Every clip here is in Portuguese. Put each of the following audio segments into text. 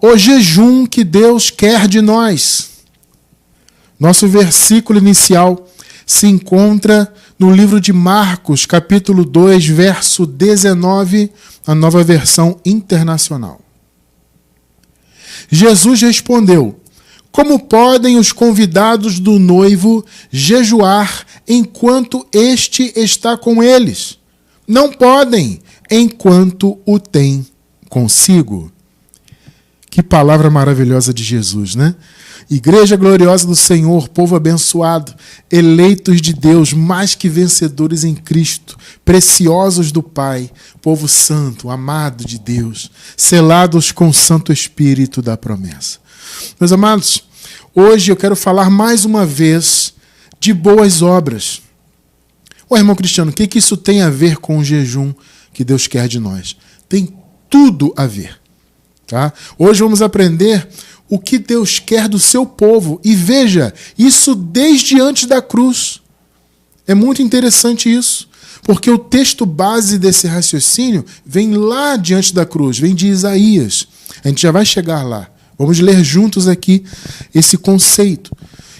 o jejum que Deus quer de nós. Nosso versículo inicial se encontra no livro de Marcos, capítulo 2, verso 19, a Nova Versão Internacional. Jesus respondeu: como podem os convidados do noivo jejuar enquanto este está com eles? Não podem, enquanto o tem consigo. Que palavra maravilhosa de Jesus, né? Igreja gloriosa do Senhor, povo abençoado, eleitos de Deus, mais que vencedores em Cristo, preciosos do Pai, povo santo, amado de Deus, selados com o Santo Espírito da promessa. Meus amados, hoje eu quero falar mais uma vez de boas obras. Ô irmão Cristiano, o que isso tem a ver com o jejum que Deus quer de nós? Tem tudo a ver. Tá? Hoje vamos aprender o que Deus quer do seu povo. E veja, isso desde antes da cruz. É muito interessante isso, porque o texto base desse raciocínio vem lá diante da cruz, vem de Isaías. A gente já vai chegar lá. Vamos ler juntos aqui esse conceito.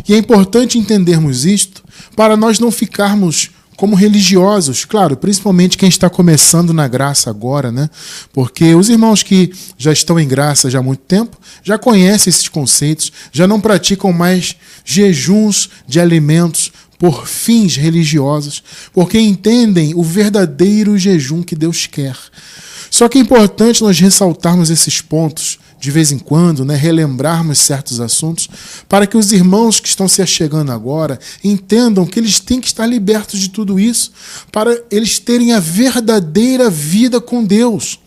E é importante entendermos isto para nós não ficarmos como religiosos, claro, principalmente quem está começando na graça agora, né? Porque os irmãos que já estão em graça já há muito tempo, já conhecem esses conceitos, já não praticam mais jejuns de alimentos por fins religiosos, porque entendem o verdadeiro jejum que Deus quer. Só que é importante nós ressaltarmos esses pontos de vez em quando, né, relembrarmos certos assuntos, para que os irmãos que estão se achegando agora entendam que eles têm que estar libertos de tudo isso, para eles terem a verdadeira vida com Deus,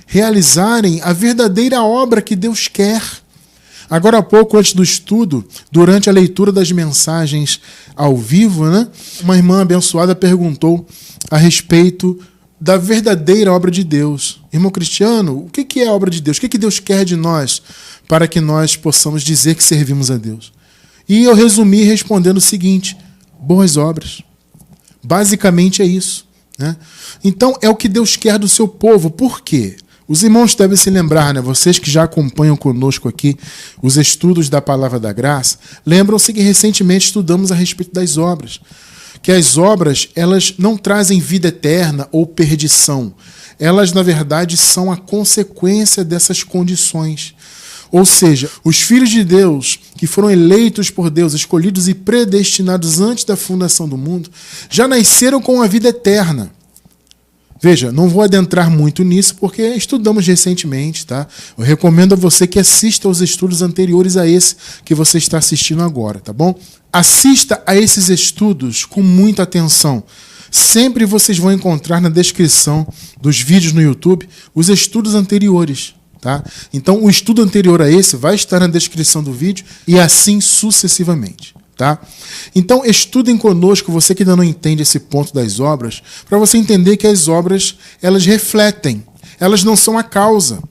realizarem a verdadeira obra que Deus quer. Agora há pouco, antes do estudo, durante a leitura das mensagens ao vivo, né, uma irmã abençoada perguntou a respeito da verdadeira obra de Deus. Irmão Cristiano, o que é a obra de Deus? O que Deus quer de nós para que nós possamos dizer que servimos a Deus? E eu resumi respondendo o seguinte: boas obras. Basicamente é isso, né? Então é o que Deus quer do seu povo. Por quê? Os irmãos devem se lembrar, né? Vocês que já acompanham conosco aqui os estudos da Palavra da Graça, lembram-se que recentemente estudamos a respeito das obras. Que as obras, elas não trazem vida eterna ou perdição. Elas, na verdade, são a consequência dessas condições. Ou seja, os filhos de Deus, que foram eleitos por Deus, escolhidos e predestinados antes da fundação do mundo, já nasceram com a vida eterna. Veja, não vou adentrar muito nisso porque estudamos recentemente, tá? Eu recomendo a você que assista aos estudos anteriores a esse que você está assistindo agora, tá bom? Assista a esses estudos com muita atenção. Sempre vocês vão encontrar na descrição dos vídeos no YouTube os estudos anteriores, tá? Então, o estudo anterior a esse vai estar na descrição do vídeo e assim sucessivamente. Tá? Então, estudem conosco, você que ainda não entende esse ponto das obras, para você entender que as obras, elas refletem, elas não são a causa.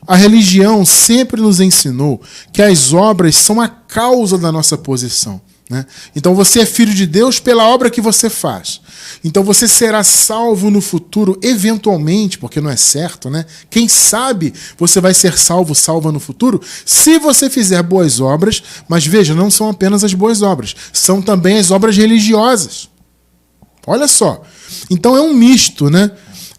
A religião sempre nos ensinou que as obras são a causa da nossa posição, né? Então, você é filho de Deus pela obra que você faz. Então, você será salvo no futuro, eventualmente, porque não é certo, né? Quem sabe você vai ser salva no futuro se você fizer boas obras, mas veja, não são apenas as boas obras, são também as obras religiosas. Olha só. Então, é um misto, né?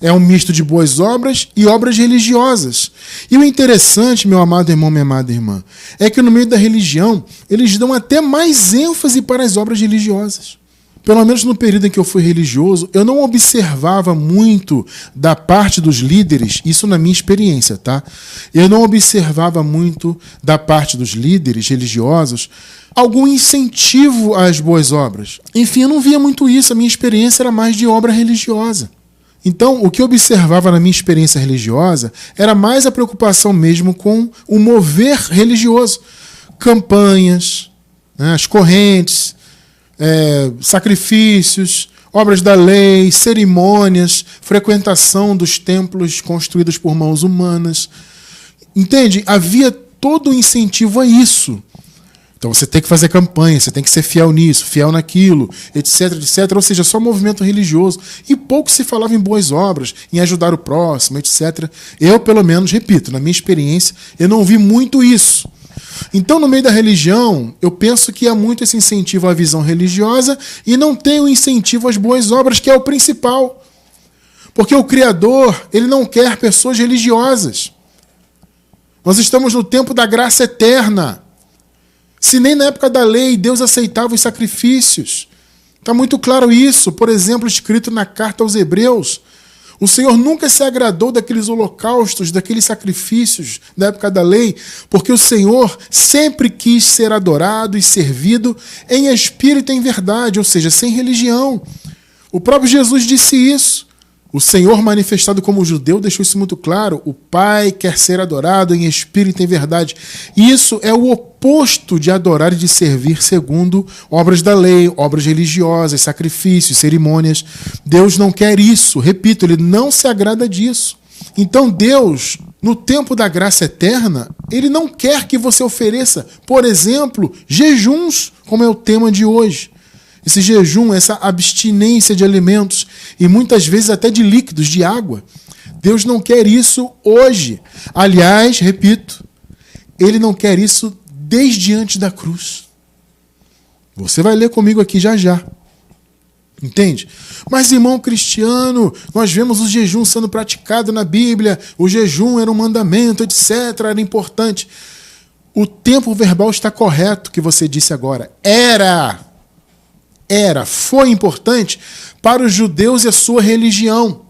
É um misto de boas obras e obras religiosas. E o interessante, meu amado irmão, minha amada irmã, é que no meio da religião, eles dão até mais ênfase para as obras religiosas. Pelo menos no período em que eu fui religioso, eu não observava muito da parte dos líderes, isso na minha experiência, tá? Eu não observava muito da parte dos líderes religiosos algum incentivo às boas obras. Enfim, eu não via muito isso, a minha experiência era mais de obra religiosa. Então, o que eu observava na minha experiência religiosa era mais a preocupação mesmo com o mover religioso. Campanhas, né, as correntes, sacrifícios, obras da lei, cerimônias, frequentação dos templos construídos por mãos humanas. Entende? Havia todo o incentivo a isso. Então você tem que fazer campanha, você tem que ser fiel nisso, fiel naquilo, etc, etc. Ou seja, só movimento religioso. E pouco se falava em boas obras, em ajudar o próximo, etc. Eu, pelo menos, repito, na minha experiência, eu não vi muito isso. Então, no meio da religião, eu penso que há muito esse incentivo à visão religiosa e não tem o incentivo às boas obras, que é o principal. Porque o Criador, ele não quer pessoas religiosas. Nós estamos no tempo da graça eterna. Se nem na época da lei Deus aceitava os sacrifícios. Está muito claro isso. Por exemplo, escrito na carta aos Hebreus, o Senhor nunca se agradou daqueles holocaustos, daqueles sacrifícios da época da lei, porque o Senhor sempre quis ser adorado e servido em espírito e em verdade, ou seja, sem religião. O próprio Jesus disse isso. O Senhor, manifestado como judeu, deixou isso muito claro. O Pai quer ser adorado em espírito e em verdade. Isso é o oposto de adorar e de servir segundo obras da lei, obras religiosas, sacrifícios, cerimônias. Deus não quer isso. Repito, Ele não se agrada disso. Então Deus, no tempo da graça eterna, Ele não quer que você ofereça, por exemplo, jejuns, como é o tema de hoje. Esse jejum, essa abstinência de alimentos e muitas vezes até de líquidos, de água. Deus não quer isso hoje. Aliás, repito, Ele não quer isso desde antes da cruz. Você vai ler comigo aqui já já. Entende? Mas, irmão Cristiano, nós vemos o jejum sendo praticado na Bíblia, o jejum era um mandamento, etc., era importante. O tempo verbal está correto que você disse agora. Foi importante para os judeus e a sua religião.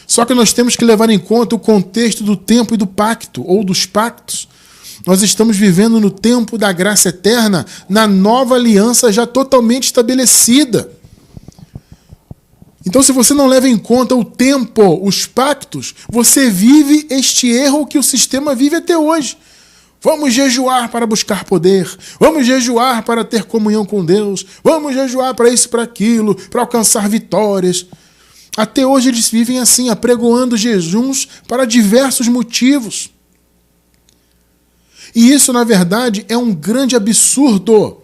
Só que nós temos que levar em conta o contexto do tempo e do pacto, ou dos pactos. Nós estamos vivendo no tempo da graça eterna, na nova aliança já totalmente estabelecida. Então, se você não leva em conta o tempo, os pactos, você vive este erro que o sistema vive até hoje. Vamos jejuar para buscar poder. Vamos jejuar para ter comunhão com Deus. Vamos jejuar para isso, para aquilo, para alcançar vitórias. Até hoje eles vivem assim, apregoando jejuns para diversos motivos. E isso, na verdade, é um grande absurdo.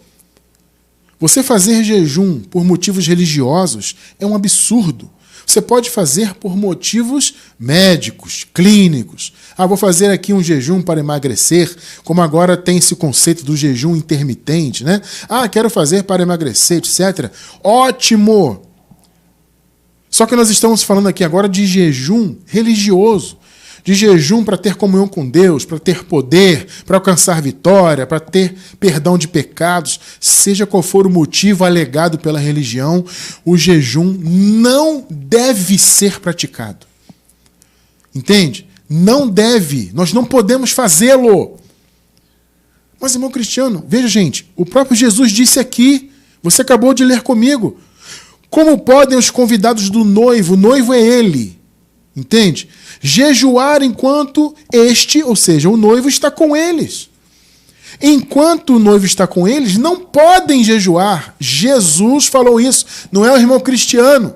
Você fazer jejum por motivos religiosos é um absurdo. Você pode fazer por motivos médicos, clínicos. Vou fazer aqui um jejum para emagrecer, como agora tem esse conceito do jejum intermitente, né? Quero fazer para emagrecer, etc. Ótimo! Só que nós estamos falando aqui agora de jejum religioso, de jejum para ter comunhão com Deus, para ter poder, para alcançar vitória, para ter perdão de pecados, seja qual for o motivo alegado pela religião, o jejum não deve ser praticado. Entende? Não deve, nós não podemos fazê-lo. Mas, irmão Cristiano, veja, gente, o próprio Jesus disse aqui, você acabou de ler comigo, como podem os convidados do noivo, o noivo é ele, entende? Jejuar enquanto este, ou seja, o noivo está com eles. Enquanto o noivo está com eles, não podem jejuar. Jesus falou isso, não é o irmão Cristiano.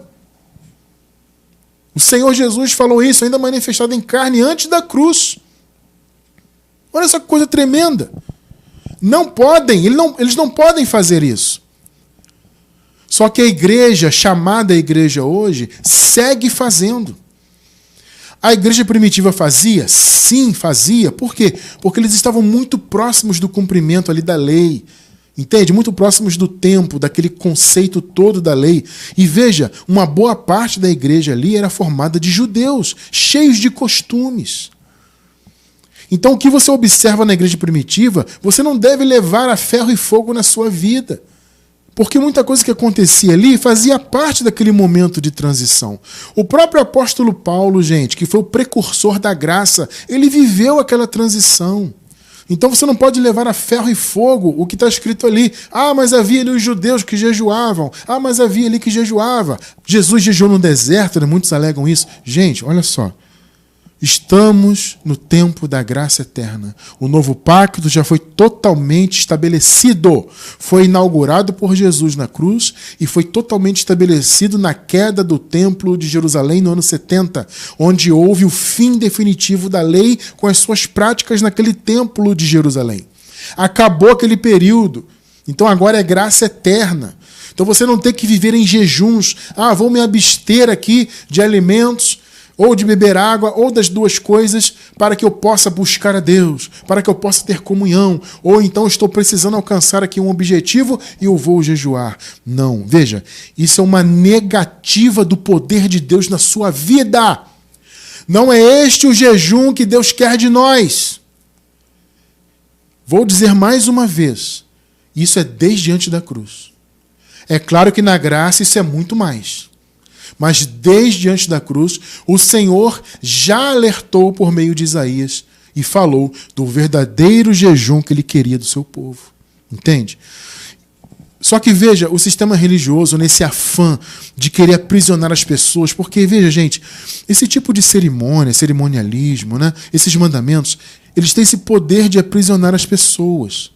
O Senhor Jesus falou isso, ainda manifestado em carne antes da cruz. Olha essa coisa tremenda. Não podem, eles não podem fazer isso. Só que a igreja, chamada igreja hoje, segue fazendo. A igreja primitiva fazia? Sim, fazia. Por quê? Porque eles estavam muito próximos do cumprimento ali da lei. Entende? Muito próximos do tempo, daquele conceito todo da lei. E veja, uma boa parte da igreja ali era formada de judeus, cheios de costumes. Então, o que você observa na igreja primitiva, você não deve levar a ferro e fogo na sua vida. Porque muita coisa que acontecia ali fazia parte daquele momento de transição. O próprio apóstolo Paulo, gente, que foi o precursor da graça, ele viveu aquela transição. Então você não pode levar a ferro e fogo o que está escrito ali. Mas havia ali os judeus que jejuavam. Mas havia ali que jejuava. Jesus jejuou no deserto, né? Muitos alegam isso. Gente, olha só. Estamos no tempo da graça eterna. O novo pacto já foi totalmente estabelecido. Foi inaugurado por Jesus na cruz e foi totalmente estabelecido na queda do templo de Jerusalém no ano 70, onde houve o fim definitivo da lei com as suas práticas naquele templo de Jerusalém. Acabou aquele período. Então agora é graça eterna. Então você não tem que viver em jejuns. Vou me abster aqui de alimentos, ou de beber água, ou das duas coisas, para que eu possa buscar a Deus, para que eu possa ter comunhão. Ou então estou precisando alcançar aqui um objetivo e eu vou jejuar. Não, veja, isso é uma negativa do poder de Deus na sua vida. Não é este o jejum que Deus quer de nós. Vou dizer mais uma vez, isso é desde antes da cruz. É claro que na graça isso é muito mais. Mas desde antes da cruz, o Senhor já alertou por meio de Isaías e falou do verdadeiro jejum que ele queria do seu povo. Entende? Só que veja, o sistema religioso, nesse afã de querer aprisionar as pessoas, porque veja, gente, esse tipo de cerimônia, cerimonialismo, né, esses mandamentos, eles têm esse poder de aprisionar as pessoas.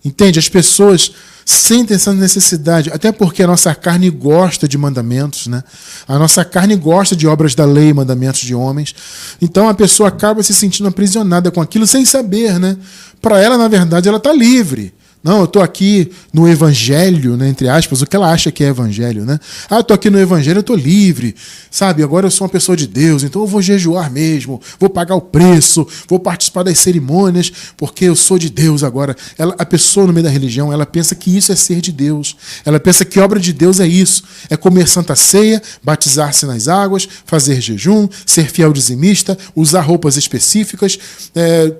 Entende? As pessoas sentem essa necessidade, até porque a nossa carne gosta de mandamentos, né? A nossa carne gosta de obras da lei, mandamentos de homens. Então a pessoa acaba se sentindo aprisionada com aquilo sem saber, né? Para ela, na verdade, ela está livre. Não, eu estou aqui no evangelho, né, entre aspas, o que ela acha que é evangelho, né? Eu estou aqui no evangelho, eu estou livre, sabe? Agora eu sou uma pessoa de Deus, então eu vou jejuar mesmo, vou pagar o preço, vou participar das cerimônias, porque eu sou de Deus agora. A pessoa no meio da religião, ela pensa que isso é ser de Deus. Ela pensa que obra de Deus é isso, é comer santa ceia, batizar-se nas águas, fazer jejum, ser fiel dizimista, usar roupas específicas,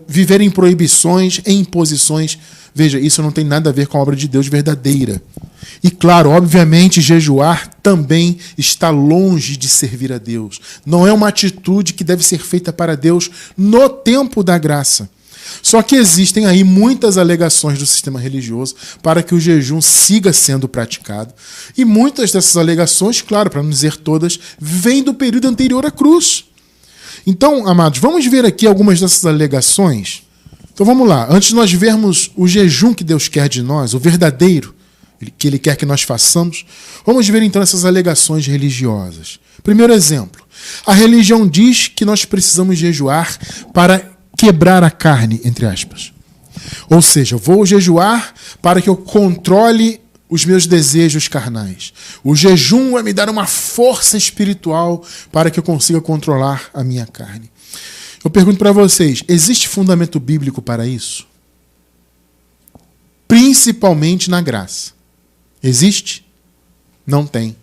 viver em proibições, em imposições. Veja, isso não tem nada a ver com a obra de Deus verdadeira. E claro, obviamente, jejuar também está longe de servir a Deus. Não é uma atitude que deve ser feita para Deus no tempo da graça. Só que existem aí muitas alegações do sistema religioso para que o jejum siga sendo praticado. E muitas dessas alegações, claro, para não dizer todas, vêm do período anterior à cruz. Então, amados, vamos ver aqui algumas dessas alegações. Então vamos lá, antes de nós vermos o jejum que Deus quer de nós, o verdadeiro, que Ele quer que nós façamos, vamos ver então essas alegações religiosas. Primeiro exemplo, a religião diz que nós precisamos jejuar para quebrar a carne, entre aspas. Ou seja, eu vou jejuar para que eu controle os meus desejos carnais. O jejum vai me dar uma força espiritual para que eu consiga controlar a minha carne. Eu pergunto para vocês, existe fundamento bíblico para isso? Principalmente na graça. Existe? Não tem.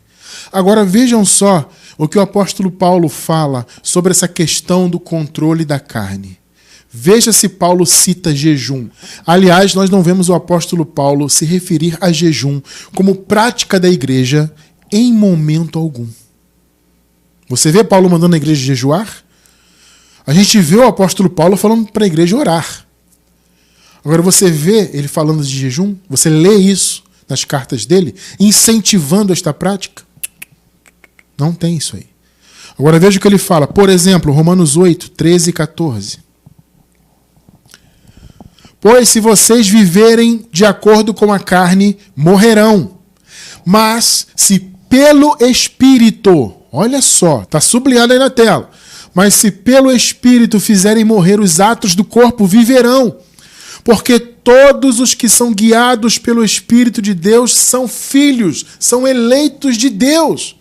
Agora vejam só o que o apóstolo Paulo fala sobre essa questão do controle da carne. Veja se Paulo cita jejum. Aliás, nós não vemos o apóstolo Paulo se referir a jejum como prática da igreja em momento algum. Você vê Paulo mandando a igreja jejuar? A gente vê o apóstolo Paulo falando para a igreja orar. Agora você vê ele falando de jejum? Você lê isso nas cartas dele, incentivando esta prática? Não tem isso aí. Agora veja o que ele fala. Por exemplo, Romanos 8, 13 e 14. Pois se vocês viverem de acordo com a carne, morrerão. Mas se pelo Espírito, olha só, está sublinhado aí na tela. Mas se pelo Espírito fizerem morrer os atos do corpo, viverão. Porque todos os que são guiados pelo Espírito de Deus são filhos, são eleitos de Deus.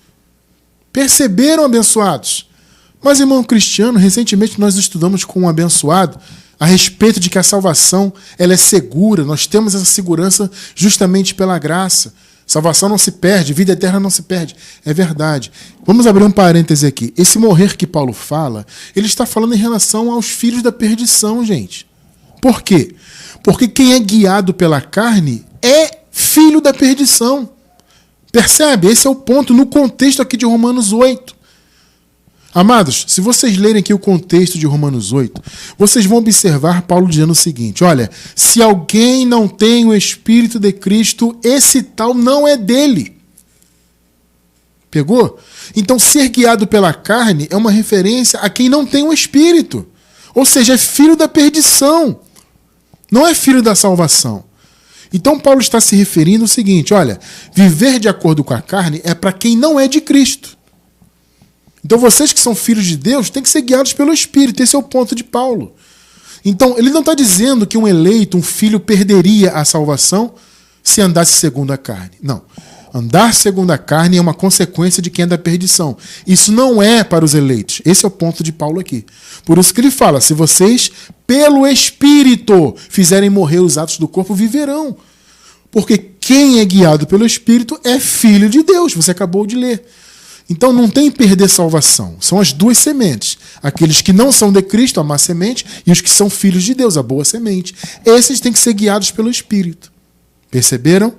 Perceberam, abençoados? Mas, irmão cristiano, recentemente nós estudamos com um abençoado a respeito de que a salvação ela é segura. Nós temos essa segurança justamente pela graça. Salvação não se perde, vida eterna não se perde. É verdade. Vamos abrir um parêntese aqui. Esse morrer que Paulo fala, ele está falando em relação aos filhos da perdição, gente. Por quê? Porque quem é guiado pela carne é filho da perdição. Percebe? Esse é o ponto no contexto aqui de Romanos 8. Amados, se vocês lerem aqui o contexto de Romanos 8, vocês vão observar Paulo dizendo o seguinte, olha, se alguém não tem o Espírito de Cristo, esse tal não é dele. Pegou? Então, ser guiado pela carne é uma referência a quem não tem o Espírito. Ou seja, é filho da perdição. Não é filho da salvação. Então, Paulo está se referindo ao seguinte, olha, viver de acordo com a carne é para quem não é de Cristo. Então vocês que são filhos de Deus têm que ser guiados pelo Espírito. Esse é o ponto de Paulo. Então, ele não está dizendo que um eleito, um filho, perderia a salvação se andasse segundo a carne. Não. Andar segundo a carne é uma consequência de quem é da perdição. Isso não é para os eleitos. Esse é o ponto de Paulo aqui. Por isso que ele fala, se vocês, pelo Espírito, fizerem morrer os atos do corpo, viverão. Porque quem é guiado pelo Espírito é filho de Deus. Você acabou de ler. Então não tem perder salvação. São as duas sementes. Aqueles que não são de Cristo, a má semente, e os que são filhos de Deus, a boa semente. Esses têm que ser guiados pelo Espírito. Perceberam?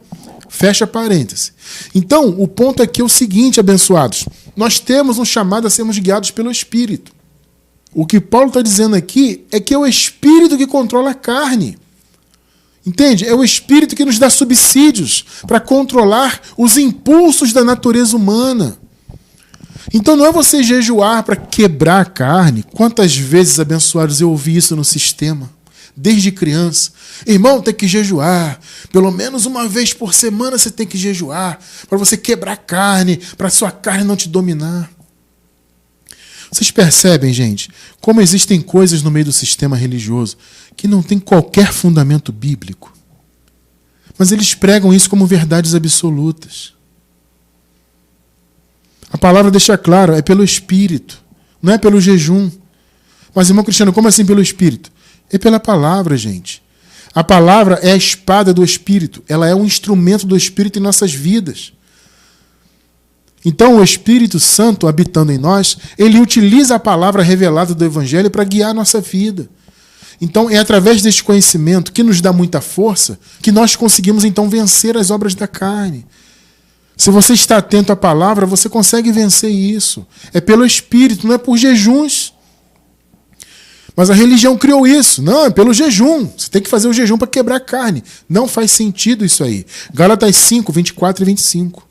Fecha parêntese. Então, o ponto aqui é o seguinte, abençoados. Nós temos um chamado a sermos guiados pelo Espírito. O que Paulo está dizendo aqui é que é o Espírito que controla a carne. Entende? É o Espírito que nos dá subsídios para controlar os impulsos da natureza humana. Então não é você jejuar para quebrar a carne. Quantas vezes, abençoados, eu ouvi isso no sistema, desde criança. Irmão, tem que jejuar. Pelo menos uma vez por semana você tem que jejuar para você quebrar a carne, para a sua carne não te dominar. Vocês percebem, gente, como existem coisas no meio do sistema religioso que não tem qualquer fundamento bíblico. Mas eles pregam isso como verdades absolutas. A palavra deixa claro, é pelo Espírito, não é pelo jejum. Mas, irmão Cristiano, como assim pelo Espírito? É pela palavra, gente. A palavra é a espada do Espírito. Ela é um instrumento do Espírito em nossas vidas. Então, o Espírito Santo, habitando em nós, ele utiliza a palavra revelada do Evangelho para guiar a nossa vida. Então, é através deste conhecimento, que nos dá muita força, que nós conseguimos, então, vencer as obras da carne. Se você está atento à palavra, você consegue vencer isso. É pelo Espírito, não é por jejuns. Mas a religião criou isso. Não, é pelo jejum. Você tem que fazer o jejum para quebrar a carne. Não faz sentido isso aí. Gálatas 5, 24 e 25.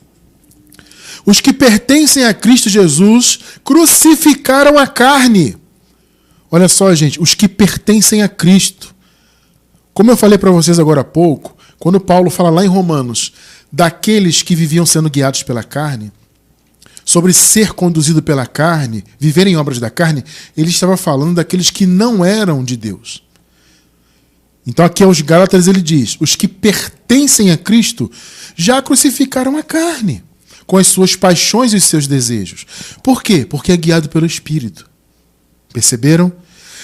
Os que pertencem a Cristo Jesus crucificaram a carne. Olha só, gente, os que pertencem a Cristo. Como eu falei para vocês agora há pouco, quando Paulo fala lá em Romanos, daqueles que viviam sendo guiados pela carne, sobre ser conduzido pela carne, viver em obras da carne, ele estava falando daqueles que não eram de Deus. Então aqui aos Gálatas ele diz, os que pertencem a Cristo já crucificaram a carne, com as suas paixões e os seus desejos. Por quê? Porque é guiado pelo Espírito. Perceberam?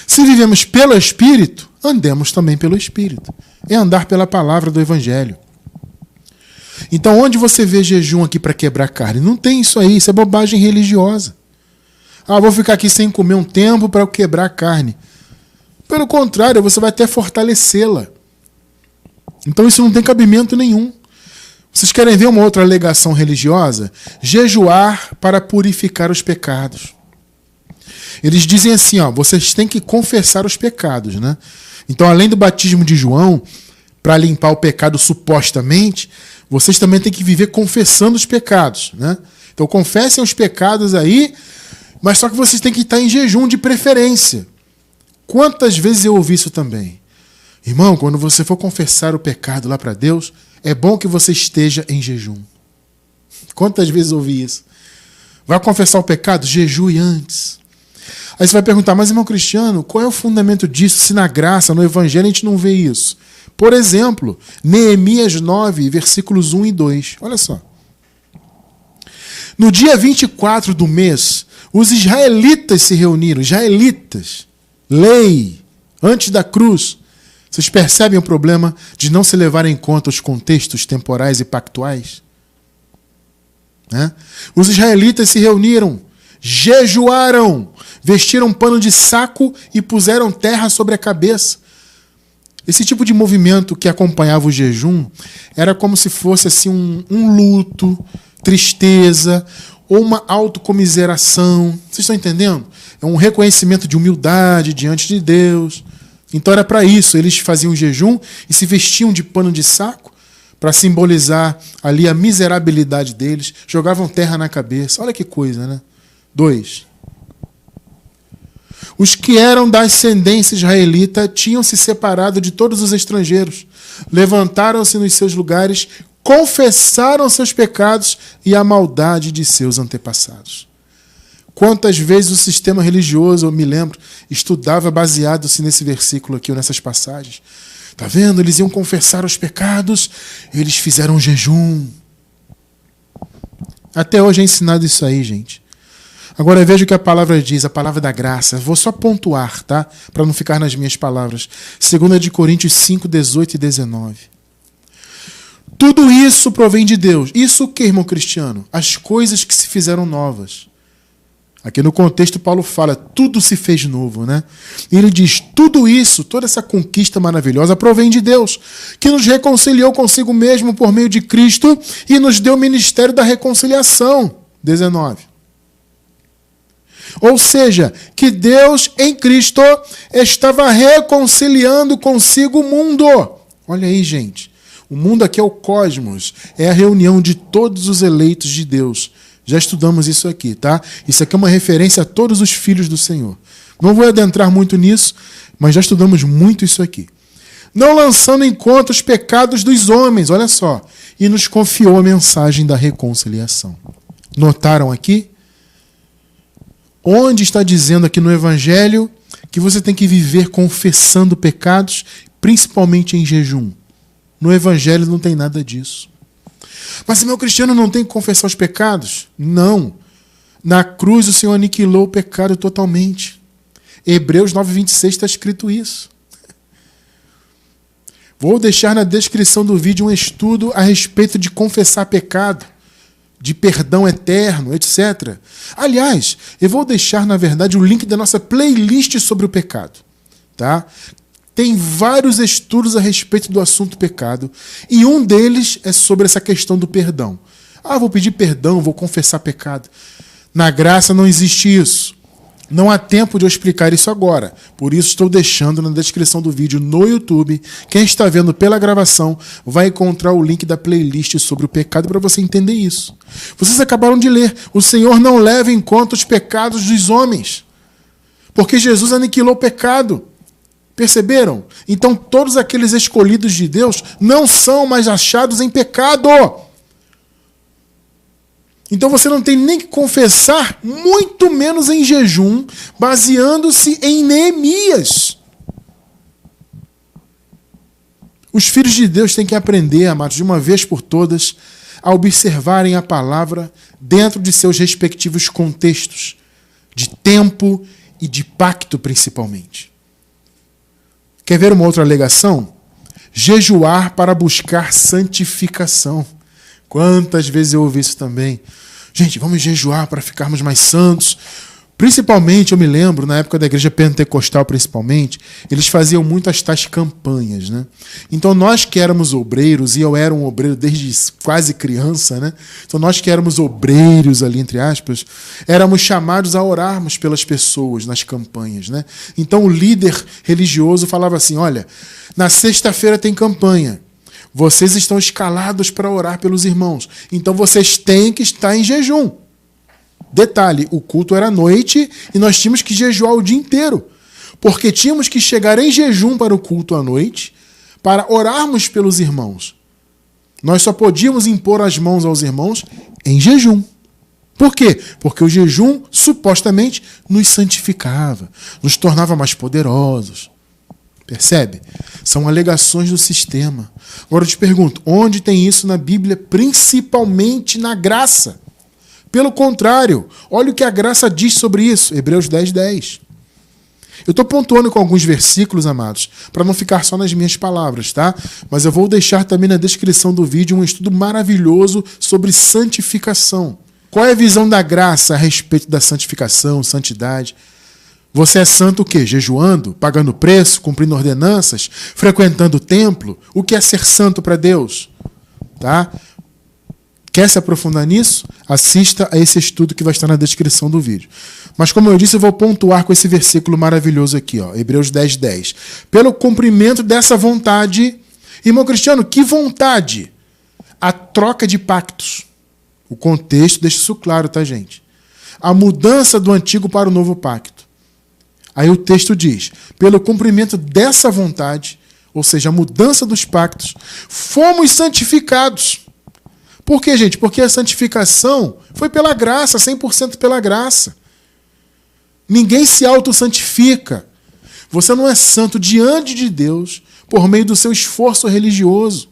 Se vivemos pelo Espírito, andemos também pelo Espírito. É andar pela palavra do Evangelho. Então, onde você vê jejum aqui para quebrar carne? Não tem isso aí, isso é bobagem religiosa. Ah, vou ficar aqui sem comer um tempo para eu quebrar a carne. Pelo contrário, você vai até fortalecê-la. Então, isso não tem cabimento nenhum. Vocês querem ver uma outra alegação religiosa? Jejuar para purificar os pecados. Eles dizem assim, ó, vocês têm que confessar os pecados, né? Então, além do batismo de João, para limpar o pecado supostamente, vocês também têm que viver confessando os pecados, né? Então confessem os pecados aí, mas só que vocês têm que estar em jejum de preferência. Quantas vezes eu ouvi isso também? Irmão, quando você for confessar o pecado lá para Deus, é bom que você esteja em jejum. Quantas vezes eu ouvi isso? Vai confessar o pecado? Jejue antes. Aí você vai perguntar, mas irmão Cristiano, qual é o fundamento disso se na graça, no Evangelho, a gente não vê isso? Por exemplo, Neemias 9, versículos 1 e 2. Olha só. No dia 24 do mês, os israelitas se reuniram. Israelitas. Lei. Antes da cruz. Vocês percebem o problema de não se levar em conta os contextos temporais e pactuais? Né? Os israelitas se reuniram, jejuaram, vestiram um pano de saco e puseram terra sobre a cabeça. Esse tipo de movimento que acompanhava o jejum era como se fosse assim um luto, tristeza ou uma autocomiseração. Vocês estão entendendo? É um reconhecimento de humildade diante de Deus. Então era para isso. Eles faziam jejum e se vestiam de pano de saco para simbolizar ali a miserabilidade deles. Jogavam terra na cabeça. Olha que coisa, né? 2. Os que eram da ascendência israelita tinham se separado de todos os estrangeiros, levantaram-se nos seus lugares, confessaram seus pecados e a maldade de seus antepassados. Quantas vezes o sistema religioso, eu me lembro, estudava baseado-se nesse versículo aqui, ou nessas passagens. Tá vendo? Eles iam confessar os pecados, eles fizeram jejum. Até hoje é ensinado isso aí, gente. Agora veja o que a palavra diz, a palavra da graça. Vou só pontuar, tá? Para não ficar nas minhas palavras. 2 Coríntios 5, 18 e 19. Tudo isso provém de Deus. Isso o que, irmão cristiano? As coisas que se fizeram novas. Aqui no contexto Paulo fala, tudo se fez novo, né? E ele diz, tudo isso, toda essa conquista maravilhosa provém de Deus, que nos reconciliou consigo mesmo por meio de Cristo e nos deu o ministério da reconciliação. 19. Ou seja, que Deus em Cristo estava reconciliando consigo o mundo. Olha aí, gente. O mundo aqui é o cosmos, é a reunião de todos os eleitos de Deus. Já estudamos isso aqui, tá? Isso aqui é uma referência a todos os filhos do Senhor. Não vou adentrar muito nisso, mas já estudamos muito isso aqui. Não lançando em conta os pecados dos homens, olha só, e nos confiou a mensagem da reconciliação. Notaram aqui? Onde está dizendo aqui no Evangelho que você tem que viver confessando pecados, principalmente em jejum? No Evangelho não tem nada disso. Mas meu cristiano não tem que confessar os pecados? Não. Na cruz o Senhor aniquilou o pecado totalmente. Hebreus 9:26 está escrito isso. Vou deixar na descrição do vídeo um estudo a respeito de confessar pecado, de perdão eterno, etc. Aliás, eu vou deixar, na verdade, o link da nossa playlist sobre o pecado. Tá? Tem vários estudos a respeito do assunto pecado, e um deles é sobre essa questão do perdão. Vou pedir perdão, vou confessar pecado. Na graça não existe isso. Não há tempo de eu explicar isso agora. Por isso estou deixando na descrição do vídeo no YouTube. Quem está vendo pela gravação vai encontrar o link da playlist sobre o pecado para você entender isso. Vocês acabaram de ler. O Senhor não leva em conta os pecados dos homens, porque Jesus aniquilou o pecado. Perceberam? Então todos aqueles escolhidos de Deus não são mais achados em pecado. Então você não tem nem que confessar, muito menos em jejum, baseando-se em Neemias. Os filhos de Deus têm que aprender, amados, de uma vez por todas, a observarem a palavra dentro de seus respectivos contextos, de tempo e de pacto principalmente. Quer ver uma outra alegação? Jejuar para buscar santificação. Quantas vezes eu ouvi isso também? Gente, vamos jejuar para ficarmos mais santos. Principalmente, eu me lembro, na época da igreja pentecostal principalmente, eles faziam muitas tais campanhas, né? Então nós que éramos obreiros, e eu era um obreiro desde quase criança, né? Então nós que éramos obreiros ali, entre aspas, éramos chamados a orarmos pelas pessoas nas campanhas, né? Então o líder religioso falava assim, olha, na sexta-feira tem campanha. Vocês estão escalados para orar pelos irmãos. Então vocês têm que estar em jejum. Detalhe, o culto era à noite e nós tínhamos que jejuar o dia inteiro. Porque tínhamos que chegar em jejum para o culto à noite para orarmos pelos irmãos. Nós só podíamos impor as mãos aos irmãos em jejum. Por quê? Porque o jejum supostamente nos santificava, nos tornava mais poderosos. Percebe? São alegações do sistema. Agora eu te pergunto, onde tem isso na Bíblia, principalmente na graça? Pelo contrário, olha o que a graça diz sobre isso, Hebreus 10:10. Eu estou pontuando com alguns versículos, amados, para não ficar só nas minhas palavras, tá? Mas eu vou deixar também na descrição do vídeo um estudo maravilhoso sobre santificação. Qual é a visão da graça a respeito da santificação, santidade? Você é santo o quê? Jejuando, pagando preço, cumprindo ordenanças, frequentando o templo? O que é ser santo para Deus? Tá? Quer se aprofundar nisso? Assista a esse estudo que vai estar na descrição do vídeo. Mas como eu disse, eu vou pontuar com esse versículo maravilhoso aqui, ó, Hebreus 10:10. Pelo cumprimento dessa vontade, irmão cristiano, que vontade? A troca de pactos. O contexto deixa isso claro, tá, gente? A mudança do antigo para o novo pacto. Aí o texto diz, pelo cumprimento dessa vontade, ou seja, a mudança dos pactos, fomos santificados. Por quê, gente? Porque a santificação foi pela graça, 100% pela graça. Ninguém se autossantifica. Você não é santo diante de Deus por meio do seu esforço religioso.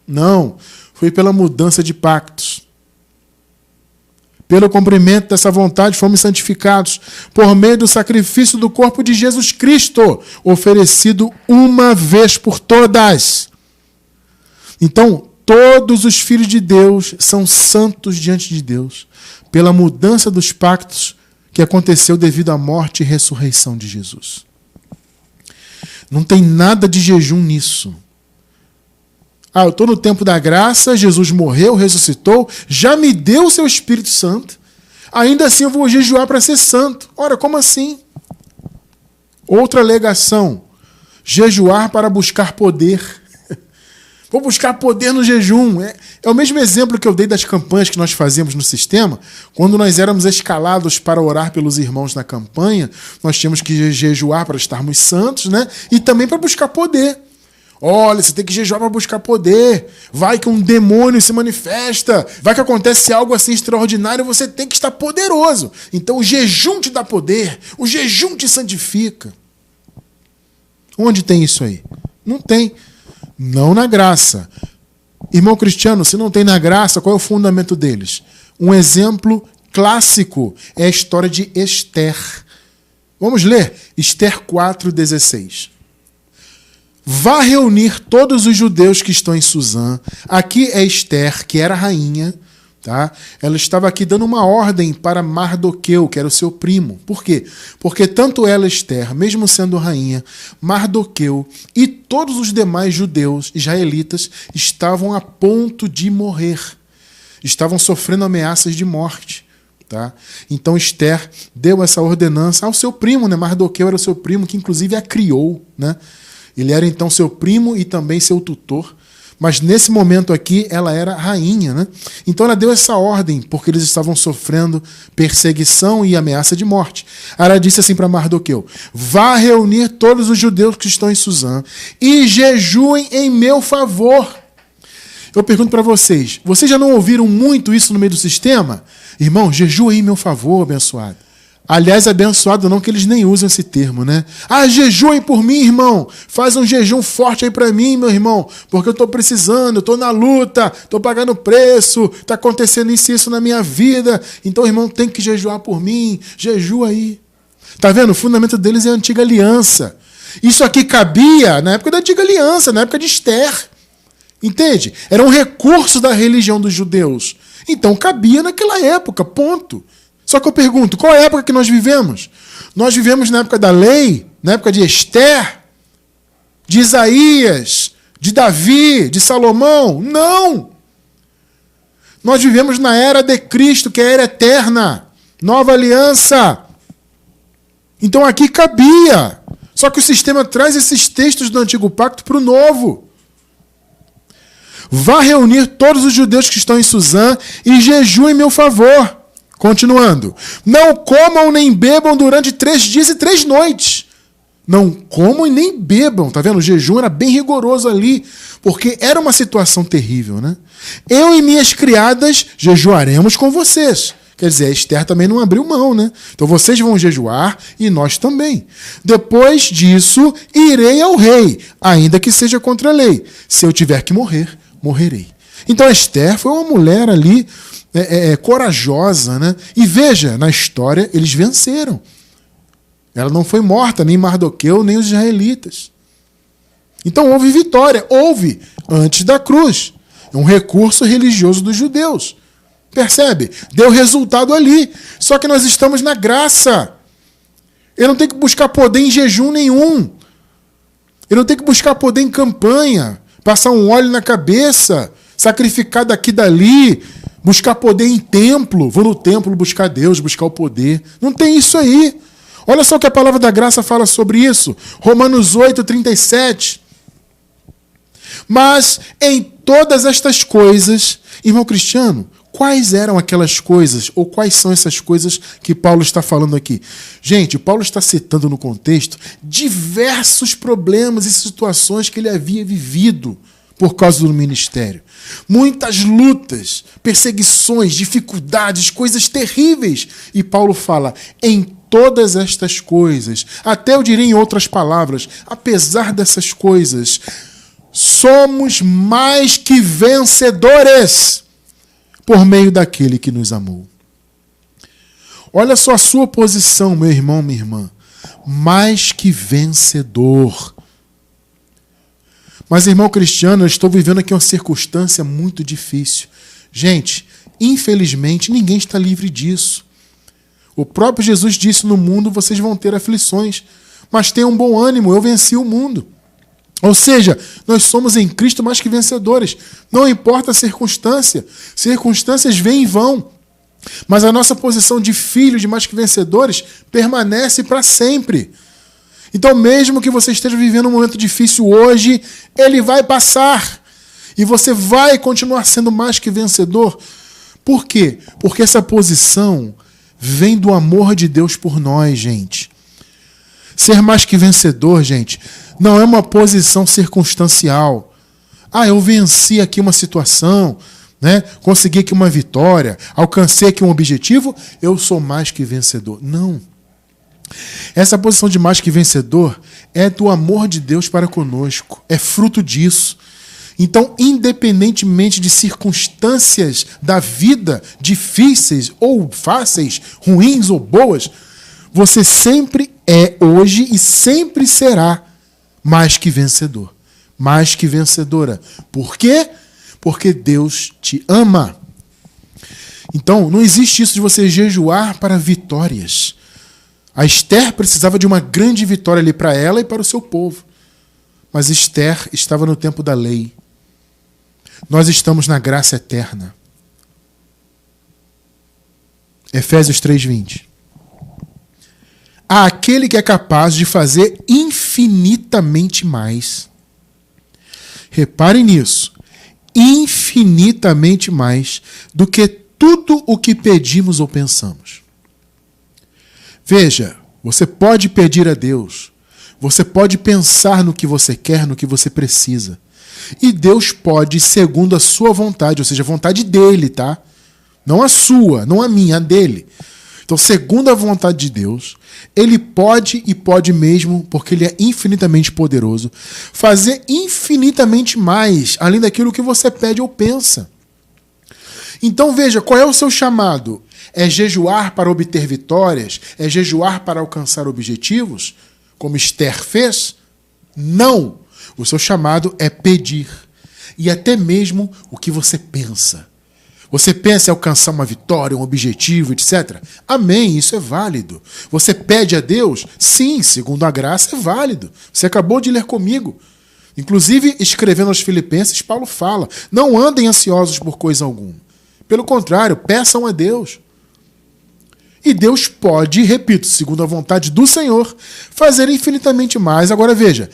Não, foi pela mudança de pactos. Pelo cumprimento dessa vontade fomos santificados por meio do sacrifício do corpo de Jesus Cristo, oferecido uma vez por todas. Então, todos os filhos de Deus são santos diante de Deus, pela mudança dos pactos que aconteceu devido à morte e ressurreição de Jesus. Não tem nada de jejum nisso. Eu estou no tempo da graça, Jesus morreu, ressuscitou, já me deu o seu Espírito Santo, ainda assim eu vou jejuar para ser santo. Ora, como assim? Outra alegação, jejuar para buscar poder. Vou buscar poder no jejum. É o mesmo exemplo que eu dei das campanhas que nós fazíamos no sistema. Quando nós éramos escalados para orar pelos irmãos na campanha, nós tínhamos que jejuar para estarmos santos, né? E também para buscar poder. Olha, você tem que jejuar para buscar poder. Vai que um demônio se manifesta. Vai que acontece algo assim extraordinário. Você tem que estar poderoso. Então o jejum te dá poder. O jejum te santifica. Onde tem isso aí? Não tem. Não na graça. Irmão cristiano, se não tem na graça, qual é o fundamento deles? Um exemplo clássico é a história de Esther. Vamos ler? Esther 4,16. Vá reunir todos os judeus que estão em Suzã. Aqui é Esther, que era rainha. Tá? Ela estava aqui dando uma ordem para Mardoqueu, que era o seu primo. Por quê? Porque tanto ela, Esther, mesmo sendo rainha, Mardoqueu e todos os demais judeus, israelitas, estavam a ponto de morrer. Estavam sofrendo ameaças de morte. Tá? Então Esther deu essa ordenança ao seu primo, né? Mardoqueu era o seu primo, que inclusive a criou, né? Ele era então seu primo e também seu tutor. Mas nesse momento aqui, ela era rainha, né? Então ela deu essa ordem, porque eles estavam sofrendo perseguição e ameaça de morte. Ela disse assim para Mardoqueu: vá reunir todos os judeus que estão em Suzã e jejuem em meu favor. Eu pergunto para vocês já não ouviram muito isso no meio do sistema? Irmão, jejuem em meu favor, abençoado. Aliás, abençoado não, que eles nem usam esse termo, né? Jejuem por mim, irmão. Faz um jejum forte aí para mim, meu irmão. Porque eu estou precisando, eu estou na luta, estou pagando preço, está acontecendo isso na minha vida. Então, irmão, tem que jejuar por mim. Jejua aí. Tá vendo? O fundamento deles é a antiga aliança. Isso aqui cabia na época da antiga aliança, na época de Esther. Entende? Era um recurso da religião dos judeus. Então, cabia naquela época, ponto. Só que eu pergunto, qual é a época que nós vivemos? Nós vivemos na época da lei, na época de Esther, de Isaías, de Davi, de Salomão? Não! Nós vivemos na era de Cristo, que é a era eterna, nova aliança. Então aqui cabia. Só que o sistema traz esses textos do Antigo Pacto para o Novo. Vá reunir todos os judeus que estão em Suzã e jejuem em meu favor. Continuando. Não comam nem bebam durante 3 dias e 3 noites. Não comam e nem bebam. Tá vendo? O jejum era bem rigoroso ali, porque era uma situação terrível, né? Eu e minhas criadas jejuaremos com vocês. Quer dizer, a Esther também não abriu mão, né? Então vocês vão jejuar e nós também. Depois disso, irei ao rei, ainda que seja contra a lei. Se eu tiver que morrer, morrerei. Então a Esther foi uma mulher ali corajosa, né? E veja, na história eles venceram. Ela não foi morta, nem Mardoqueu, nem os israelitas. Então houve vitória, houve antes da cruz. É um recurso religioso dos judeus. Percebe? Deu resultado ali. Só que nós estamos na graça. Eu não tenho que buscar poder em jejum nenhum. Eu não tenho que buscar poder em campanha, passar um óleo na cabeça, sacrificar daqui e dali, buscar poder em templo. Vou no templo buscar Deus, buscar o poder. Não tem isso aí. Olha só o que a palavra da graça fala sobre isso. Romanos 8:37. Mas em todas estas coisas, irmão cristiano, quais eram aquelas coisas, ou quais são essas coisas que Paulo está falando aqui? Gente, Paulo está citando no contexto diversos problemas e situações que ele havia vivido por causa do ministério. Muitas lutas, perseguições, dificuldades, coisas terríveis. E Paulo fala, em todas estas coisas, até eu diria em outras palavras, apesar dessas coisas, somos mais que vencedores por meio daquele que nos amou. Olha só a sua posição, meu irmão, minha irmã. Mais que vencedor. Mas, irmão cristiano, eu estou vivendo aqui uma circunstância muito difícil. Gente, infelizmente, ninguém está livre disso. O próprio Jesus disse: no mundo vocês vão ter aflições, mas tenham bom ânimo, eu venci o mundo. Ou seja, nós somos em Cristo mais que vencedores. Não importa a circunstância. Circunstâncias vêm e vão. Mas a nossa posição de filhos de mais que vencedores permanece para sempre. Então, mesmo que você esteja vivendo um momento difícil hoje, ele vai passar. E você vai continuar sendo mais que vencedor. Por quê? Porque essa posição vem do amor de Deus por nós, gente. Ser mais que vencedor, gente, não é uma posição circunstancial. Eu venci aqui uma situação, né? Consegui aqui uma vitória, alcancei aqui um objetivo, eu sou mais que vencedor. Não. Essa posição de mais que vencedor é do amor de Deus para conosco, é fruto disso. Então, independentemente de circunstâncias da vida difíceis ou fáceis, ruins ou boas, você sempre é hoje e sempre será mais que vencedor, mais que vencedora. Por quê? Porque Deus te ama. Então, não existe isso de você jejuar para vitórias. A Esther precisava de uma grande vitória ali para ela e para o seu povo. Mas Esther estava no tempo da lei. Nós estamos na graça eterna. Efésios 3:20. Há aquele que é capaz de fazer infinitamente mais. Reparem nisso. Infinitamente mais do que tudo o que pedimos ou pensamos. Veja, você pode pedir a Deus, você pode pensar no que você quer, no que você precisa. E Deus pode, segundo a sua vontade, ou seja, a vontade dele, tá? Não a sua, não a minha, a dele. Então, segundo a vontade de Deus, ele pode e pode mesmo, porque ele é infinitamente poderoso, fazer infinitamente mais, além daquilo que você pede ou pensa. Então, veja, qual é o seu chamado? É jejuar para obter vitórias? É jejuar para alcançar objetivos? Como Esther fez? Não! O seu chamado é pedir. E até mesmo o que você pensa. Você pensa em alcançar uma vitória, um objetivo, etc. Amém, isso é válido. Você pede a Deus? Sim, segundo a graça é válido. Você acabou de ler comigo. Inclusive, escrevendo aos Filipenses, Paulo fala: não andem ansiosos por coisa alguma. Pelo contrário, peçam a Deus. E Deus pode, repito, segundo a vontade do Senhor, fazer infinitamente mais. Agora veja,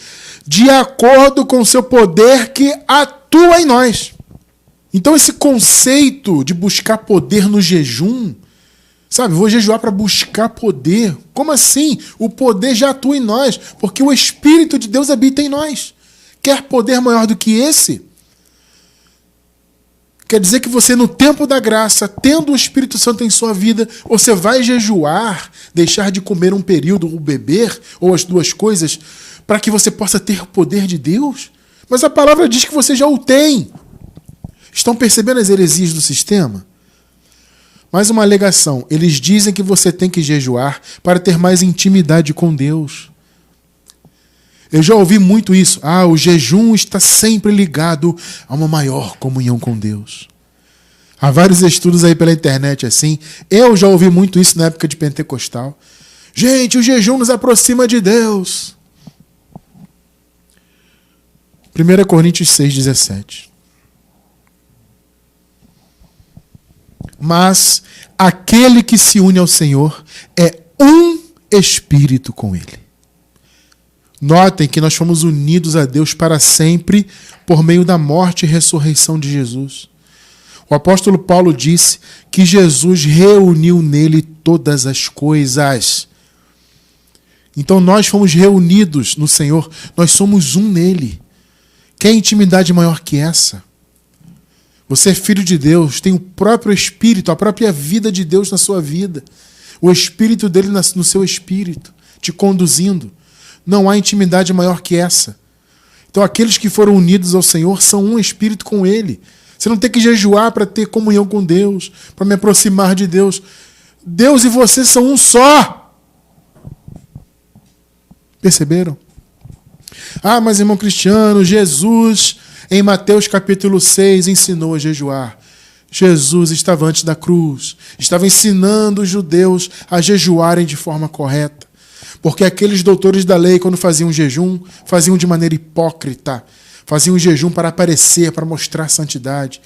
de acordo com o seu poder que atua em nós. Então esse conceito de buscar poder no jejum, sabe, vou jejuar para buscar poder. Como assim? O poder já atua em nós, porque o Espírito de Deus habita em nós. Quer poder maior do que esse? Quer dizer que você, no tempo da graça, tendo o Espírito Santo em sua vida, você vai jejuar, deixar de comer um período, ou beber, ou as duas coisas, para que você possa ter o poder de Deus? Mas a palavra diz que você já o tem. Estão percebendo as heresias do sistema? Mais uma alegação. Eles dizem que você tem que jejuar para ter mais intimidade com Deus. Eu já ouvi muito isso. O jejum está sempre ligado a uma maior comunhão com Deus. Há vários estudos aí pela internet assim. Eu já ouvi muito isso na época de pentecostal. Gente, o jejum nos aproxima de Deus. 1 Coríntios 6,17. Mas aquele que se une ao Senhor é um espírito com Ele. Notem que nós fomos unidos a Deus para sempre por meio da morte e ressurreição de Jesus. O apóstolo Paulo disse que Jesus reuniu nele todas as coisas. Então nós fomos reunidos no Senhor, nós somos um nele. Quer intimidade maior que essa? Você é filho de Deus, tem o próprio Espírito, a própria vida de Deus na sua vida. o Espírito dele no seu espírito, te conduzindo. Não há intimidade maior que essa. Então aqueles que foram unidos ao Senhor são um espírito com Ele. Você não tem que jejuar para ter comunhão com Deus, para me aproximar de Deus. Deus e você são um só. Perceberam? Ah, mas irmão Cristiano, Jesus, em Mateus capítulo 6, ensinou a jejuar. Jesus estava antes da cruz, estava ensinando os judeus a jejuarem de forma correta. Porque aqueles doutores da lei, quando faziam jejum, faziam de maneira hipócrita. Faziam jejum para aparecer, para mostrar santidade.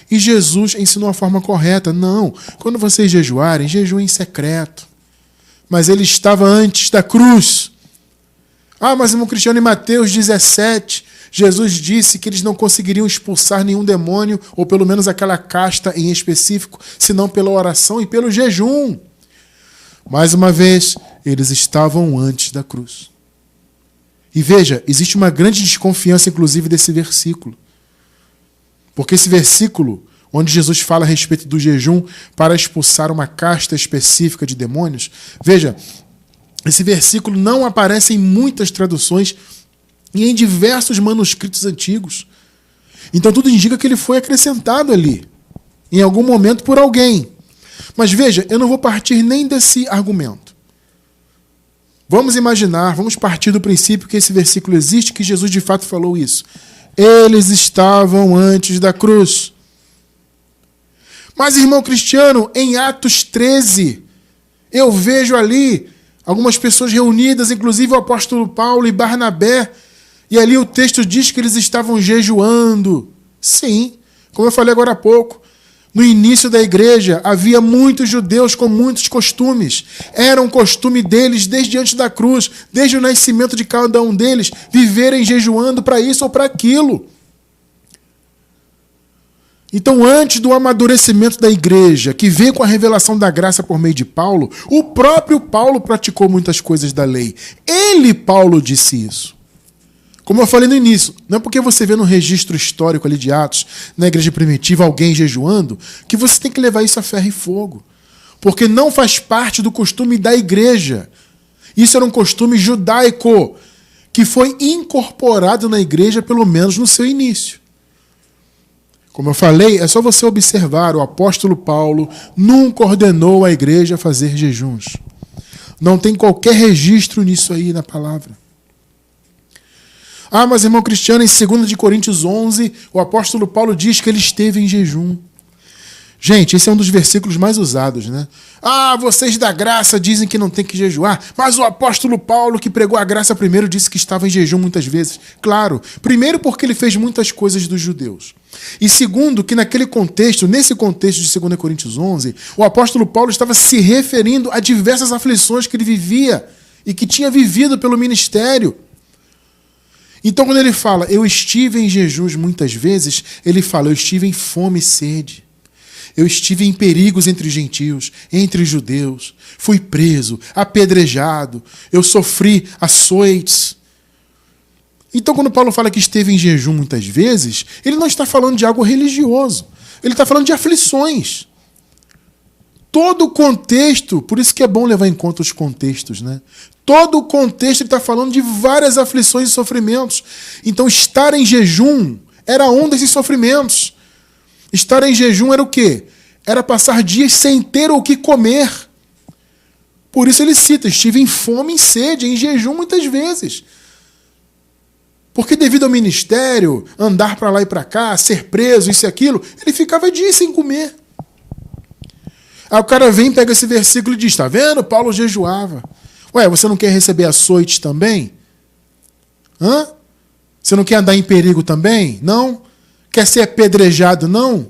E Jesus ensinou a forma correta. Não, quando vocês jejuarem, jejuem em secreto. Mas ele estava antes da cruz. Ah, mas irmão Cristiano, em Mateus 17, Jesus disse que eles não conseguiriam expulsar nenhum demônio, ou pelo menos aquela casta em específico, senão pela oração e pelo jejum. Mais uma vez, eles estavam antes da cruz. E veja, existe uma grande desconfiança, inclusive, desse versículo. Porque esse versículo, onde Jesus fala a respeito do jejum para expulsar uma casta específica de demônios, veja, esse versículo não aparece em muitas traduções e em diversos manuscritos antigos. Então tudo indica que ele foi acrescentado ali, em algum momento por alguém. Mas veja, eu não vou partir nem desse argumento. Vamos imaginar, vamos partir do princípio que esse versículo existe, que Jesus de fato falou isso. Eles estavam antes da cruz. Mas, irmão Cristiano, em Atos 13, eu vejo ali algumas pessoas reunidas, inclusive o apóstolo Paulo e Barnabé, e ali o texto diz que eles estavam jejuando. Sim, como eu falei agora há pouco, no início da igreja havia muitos judeus com muitos costumes. Era um costume deles desde antes da cruz, desde o nascimento de cada um deles, viverem jejuando para isso ou para aquilo. Então, antes do amadurecimento da igreja, que veio com a revelação da graça por meio de Paulo, o próprio Paulo praticou muitas coisas da lei. Ele, Paulo, disse isso. Como eu falei no início, não é porque você vê no registro histórico ali de Atos, na igreja primitiva, alguém jejuando, que você tem que levar isso a ferro e fogo. Porque não faz parte do costume da igreja. Isso era um costume judaico, que foi incorporado na igreja, pelo menos no seu início. Como eu falei, é só você observar, o apóstolo Paulo nunca ordenou a igreja a fazer jejuns. Não tem qualquer registro nisso aí na palavra. Ah, mas irmão Cristiano, em 2 Coríntios 11, o apóstolo Paulo diz que ele esteve em jejum. Gente, esse é um dos versículos mais usados, né? Ah, vocês da graça dizem que não tem que jejuar, mas o apóstolo Paulo, que pregou a graça primeiro, disse que estava em jejum muitas vezes. Claro, primeiro porque ele fez muitas coisas dos judeus. E segundo, que naquele contexto, nesse contexto de 2 Coríntios 11, o apóstolo Paulo estava se referindo a diversas aflições que ele vivia e que tinha vivido pelo ministério. Então, quando ele fala, eu estive em jejuns muitas vezes, ele fala, eu estive em fome e sede. Eu estive em perigos entre os gentios, entre os judeus. Fui preso, apedrejado. Eu sofri açoites. Então, quando Paulo fala que esteve em jejum muitas vezes, ele não está falando de algo religioso. Ele está falando de aflições. Todo o contexto, por isso que é bom levar em conta os contextos, né? Todo o contexto ele está falando de várias aflições e sofrimentos. Então, estar em jejum era um desses sofrimentos. Estar em jejum era o quê? Era passar dias sem ter o que comer. Por isso ele cita, estive em fome e sede, em jejum muitas vezes. Porque devido ao ministério, andar para lá e para cá, ser preso, isso e aquilo, ele ficava dias sem comer. Aí o cara vem, pega esse versículo e diz, está vendo? Paulo jejuava. Ué, você não quer receber açoites também? Hã? Você não quer andar em perigo também? Não? Quer ser apedrejado? Não?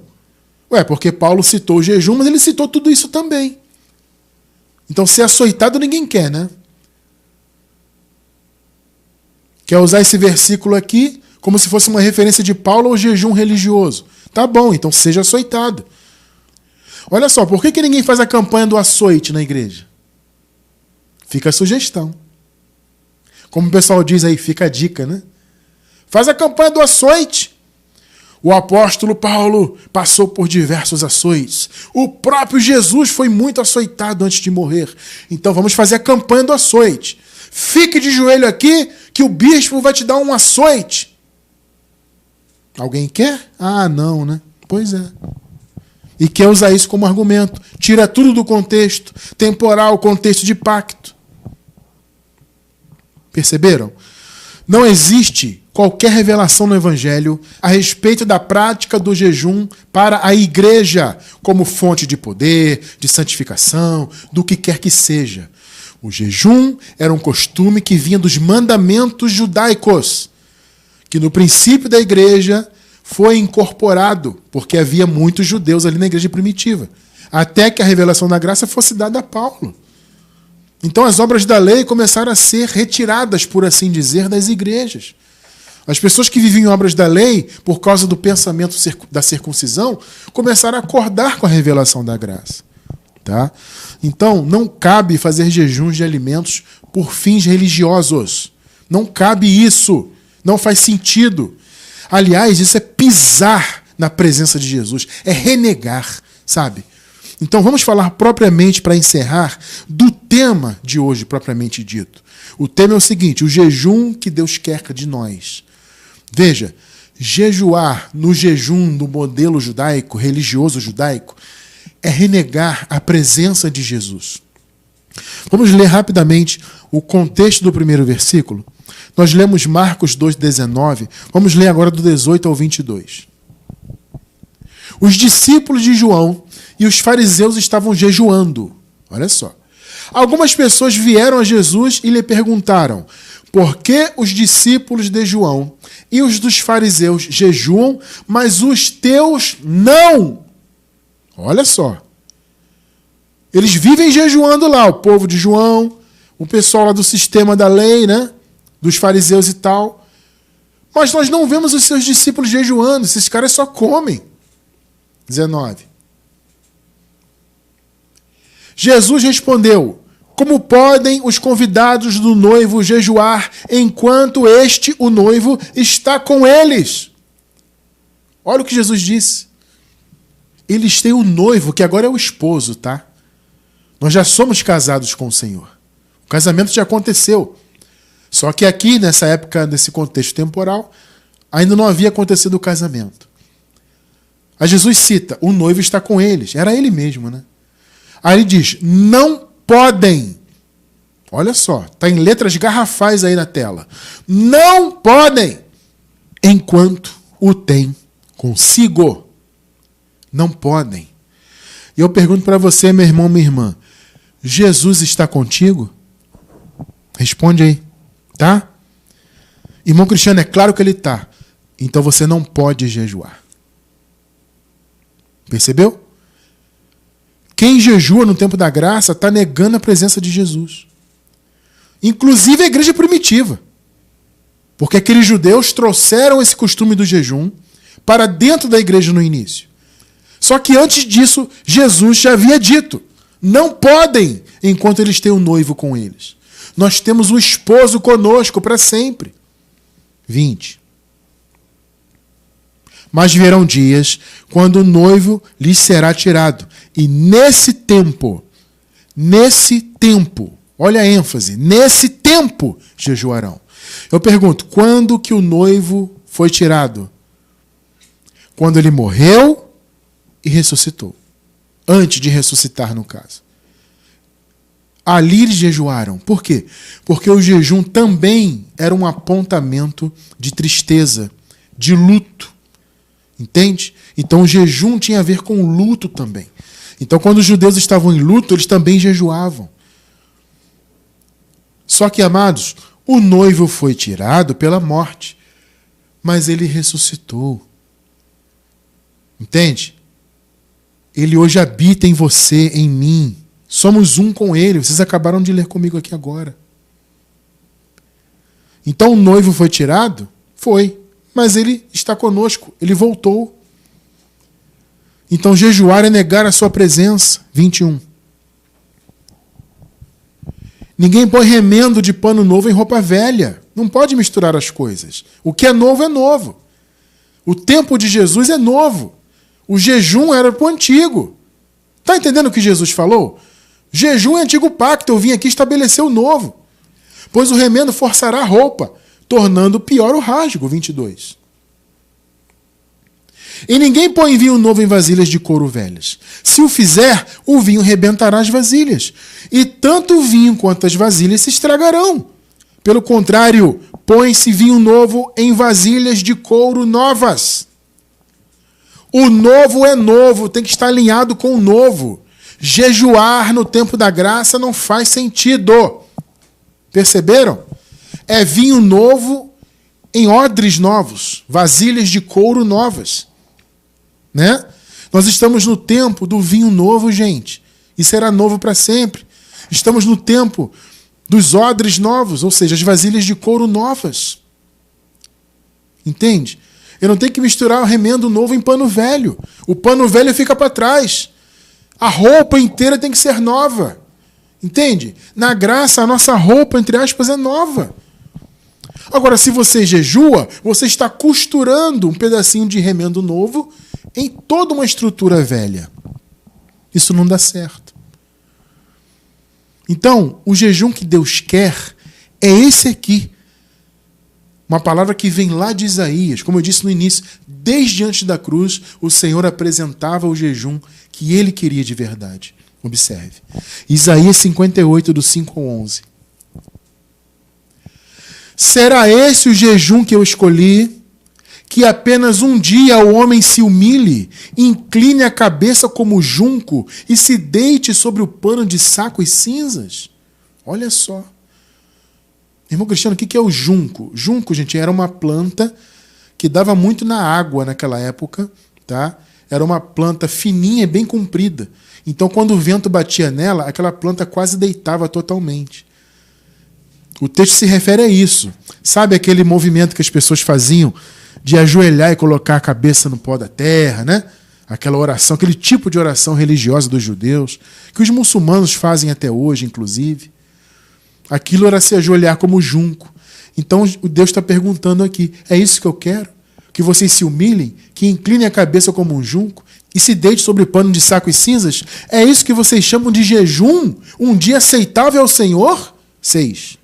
Ué, porque Paulo citou o jejum, mas ele citou tudo isso também. Então ser açoitado ninguém quer, né? Quer usar esse versículo aqui como se fosse uma referência de Paulo ao jejum religioso. Tá bom, então seja açoitado. Olha só, por que ninguém faz a campanha do açoite na igreja? Fica a sugestão. Como o pessoal diz aí, fica a dica, né? Faz a campanha do açoite. O apóstolo Paulo passou por diversos açoites. O próprio Jesus foi muito açoitado antes de morrer. Então vamos fazer a campanha do açoite. Fique de joelho aqui que o bispo vai te dar um açoite. Alguém quer? Ah, não, né? Pois é. E quer usar isso como argumento. Tira tudo do contexto temporal, contexto de pacto. Perceberam? Não existe qualquer revelação no Evangelho a respeito da prática do jejum para a igreja como fonte de poder, de santificação, do que quer que seja. O jejum era um costume que vinha dos mandamentos judaicos, que no princípio da igreja foi incorporado, porque havia muitos judeus ali na igreja primitiva, até que a revelação da graça fosse dada a Paulo. Então as obras da lei começaram a ser retiradas, por assim dizer, das igrejas. As pessoas que viviam obras da lei, por causa do pensamento da circuncisão, começaram a acordar com a revelação da graça. Tá? Então, não cabe fazer jejuns de alimentos por fins religiosos. Não cabe isso. Não faz sentido. Aliás, isso é pisar na presença de Jesus. É renegar, sabe? Então, vamos falar propriamente, para encerrar, do tema de hoje, propriamente dito. O tema é o seguinte: o jejum que Deus quer de nós. Veja, jejuar no jejum do modelo judaico, religioso judaico, é renegar a presença de Jesus. Vamos ler rapidamente o contexto do primeiro versículo. Nós lemos Marcos 2,19. Vamos ler agora do 18 ao 22. Os discípulos de João e os fariseus estavam jejuando. Olha só. Algumas pessoas vieram a Jesus e lhe perguntaram: por que os discípulos de João e os dos fariseus jejuam, mas os teus não? Olha só. Eles vivem jejuando lá, o povo de João, o pessoal lá do sistema da lei, né? Dos fariseus e tal. Mas nós não vemos os seus discípulos jejuando, esses caras só comem. 19. Jesus respondeu: como podem os convidados do noivo jejuar enquanto este, o noivo, está com eles? Olha o que Jesus disse. Eles têm o noivo, que agora é o esposo, tá? Nós já somos casados com o Senhor. O casamento já aconteceu. Só que aqui, nessa época, nesse contexto temporal, ainda não havia acontecido o casamento. Aí Jesus cita: o noivo está com eles. Era ele mesmo, né? Aí ele diz: não podem. Olha só, está em letras garrafais aí na tela. Não podem, enquanto o tem consigo. Não podem. E eu pergunto para você, meu irmão, minha irmã: Jesus está contigo? Responde aí, tá? Irmão Cristiano, é claro que ele está. Então você não pode jejuar. Percebeu? Quem jejua no tempo da graça está negando a presença de Jesus. Inclusive a igreja primitiva. Porque aqueles judeus trouxeram esse costume do jejum para dentro da igreja no início. Só que antes disso, Jesus já havia dito: não podem enquanto eles têm um noivo com eles. Nós temos o esposo conosco para sempre. 20. Mas virão dias quando o noivo lhes será tirado. E nesse tempo, olha a ênfase, nesse tempo jejuarão. Eu pergunto: quando que o noivo foi tirado? Quando ele morreu e ressuscitou. Antes de ressuscitar, no caso. Ali eles jejuaram. Por quê? Porque o jejum também era um apontamento de tristeza, de luto. Entende? Então o jejum tinha a ver com o luto também. Então quando os judeus estavam em luto, eles também jejuavam. Só que, amados, o noivo foi tirado pela morte, mas ele ressuscitou. Entende? Ele hoje habita em você, em mim. Somos um com ele. Vocês acabaram de ler comigo aqui agora. Então o noivo foi tirado? Foi. Mas ele está conosco. Ele voltou. Então jejuar é negar a sua presença. 21. Ninguém põe remendo de pano novo em roupa velha. Não pode misturar as coisas. O que é novo é novo. O tempo de Jesus é novo. O jejum era para o antigo. Está entendendo o que Jesus falou? Jejum é antigo pacto, eu vim aqui estabelecer o novo. Pois o remendo forçará a roupa, tornando pior o rasgo. 22. E ninguém põe vinho novo em vasilhas de couro velhas. Se o fizer, o vinho rebentará as vasilhas. E tanto o vinho quanto as vasilhas se estragarão. Pelo contrário, põe-se vinho novo em vasilhas de couro novas. O novo é novo, tem que estar alinhado com o novo. Jejuar no tempo da graça não faz sentido. Perceberam? É vinho novo em odres novos, vasilhas de couro novas. Né? Nós estamos no tempo do vinho novo, gente. E será novo para sempre. Estamos no tempo dos odres novos, ou seja, as vasilhas de couro novas. Entende? Eu não tenho que misturar o remendo novo em pano velho. O pano velho fica para trás. A roupa inteira tem que ser nova. Entende? Na graça, a nossa roupa, entre aspas, é nova. Agora, se você jejua, você está costurando um pedacinho de remendo novo em toda uma estrutura velha. Isso não dá certo. Então, o jejum que Deus quer é esse aqui. Uma palavra que vem lá de Isaías. Como eu disse no início, desde antes da cruz, o Senhor apresentava o jejum que ele queria de verdade. Observe. Isaías 58, do 5 ao 11. Será esse o jejum que eu escolhi? Que apenas um dia o homem se humilhe, incline a cabeça como junco e se deite sobre o pano de saco e cinzas? Olha só. Irmão Cristiano, o que é o junco? Junco, gente, era uma planta que dava muito na água naquela época, tá? Era uma planta fininha e bem comprida. Então, quando o vento batia nela, aquela planta quase deitava totalmente. O texto se refere a isso. Sabe aquele movimento que as pessoas faziam de ajoelhar e colocar a cabeça no pó da terra, né? Aquela oração, aquele tipo de oração religiosa dos judeus, que os muçulmanos fazem até hoje, inclusive. Aquilo era se ajoelhar como junco. Então, o Deus está perguntando aqui, é isso que eu quero? Que vocês se humilhem, que inclinem a cabeça como um junco e se deite sobre pano de saco e cinzas? É isso que vocês chamam de jejum? Um dia aceitável ao Senhor? 6.